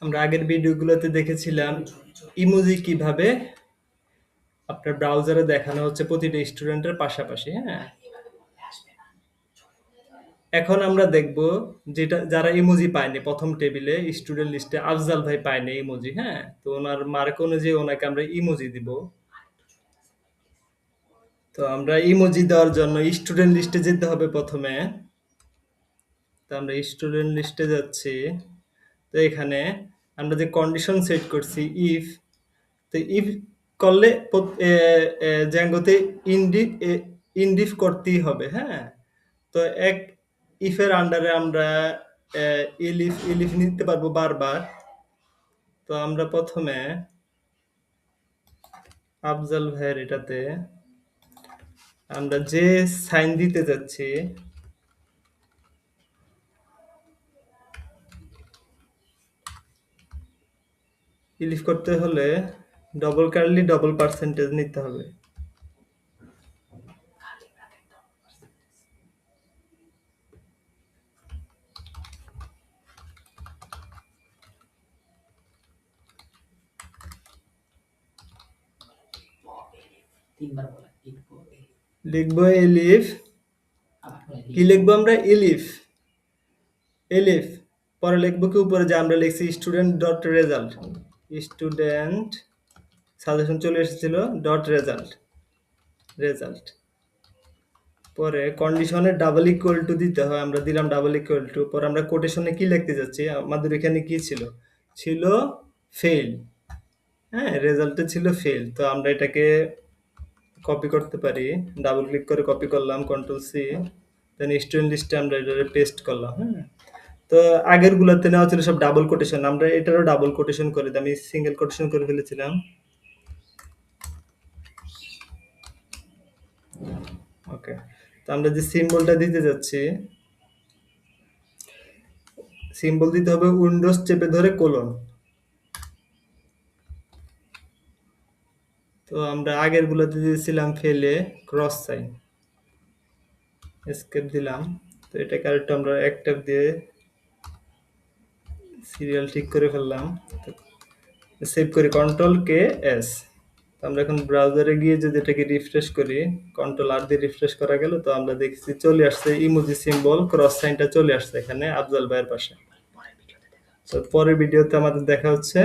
আমরা আগের ভিডিওগুলোতে দেখেছিলাম ইমোজি কিভাবে আপনার ব্রাউজারে দেখানো হচ্ছে প্রতিটা স্টুডেন্টের পাশাপাশি, হ্যাঁ? এখন আমরা দেখব যেটা যারা ইমোজি পায়নি প্রথম টেবিলে স্টুডেন্ট লিস্টে আফজাল ভাই পায়নি ইমোজি, হ্যাঁ? তো ওনার মার্ক অনুযায়ী ওনাকে আমরা ইমোজি দিব। তো আমরা ইমোজি দেওয়ার জন্য স্টুডেন্ট লিস্টে যেতে হবে প্রথমে। তো আমরা স্টুডেন্ট লিস্টে যাচ্ছি। তো এখানে আমরা যে কন্ডিশন সেট করছি ইফ, তো ইফ করলে জ্যাঙ্গোতে ইনডিফ করতেই হবে, হ্যাঁ? তো এক ইফের আন্ডারে আমরা ইলিফ নিতে পারবো বারবার। তো আমরা প্রথমে আফজাল ভাইয়ের এটাতে আমরা যে সাইন দিতে যাচ্ছি ইলিফ করতে হলে ডবল কার্লি ডবল পার্সেন্টেজ নিতে হবে। লিখবো এলিফ, কি লিখবো আমরা? ইলিফ, এলিফ। পরে লিখবো কি উপরে যে আমরা লিখছি student dot result, student suggestion চলে এসেছিল ডট রেজাল্ট, রেজাল্ট। পরে কন্ডিশনে ডাবল ইকুয়াল টু দিতে হয়, আমরা দিলাম ডাবল ইকুয়াল টু। পরে আমরা কোটেশনে কি লিখতে যাচ্ছি, আমাদের এখানে কি ছিল, ছিল ফেল, হ্যাঁ? রেজাল্টে ছিল ফেল। তো আমরা এটাকে কপি করতে পারি, ডাবল ক্লিক করে কপি করলাম, কন্ট্রোল সি, দেন স্টুডেন্ট লিস্টে আমরা এটা পেস্ট করলাম, হ্যাঁ? তো আগের গুলাতে নেওয়া ছিল সব ডাবল কোটেশন, আমরা এটারও ডাবল কোটেশন করে দিই, আমি সিঙ্গেল কোটেশন করে ফেলেছিলাম। ওকে, তো আমরা যে সিম্বলটা দিতে যাচ্ছি, সিম্বল দিতে হবে উইন্ডোজ চেপে ধরে কোলন। তো আমরা আগের গুলাতে দিয়েছিলাম ফেলে ক্রস সাইন, এসকেপ দিলাম। তো এটাকে আরেকটু আমরা একটা দিয়ে সিরিয়াল ঠিক করে ফেললাম। সেভ করি কন্ট্রোল কে এস। আমরা এখন ব্রাউজারে গিয়ে যদি এটাকে রিফ্রেশ করি, কন্ট্রোল আর দিয়ে রিফ্রেশ করা গেল, তো আমরা দেখছি চলে আসছে ইমোজি সিম্বল ক্রস সাইনটা চলে আসছে এখানে আফজাল ভাইয়ের পাশে। তো পরের ভিডিওতে আমাদের দেখা হচ্ছে।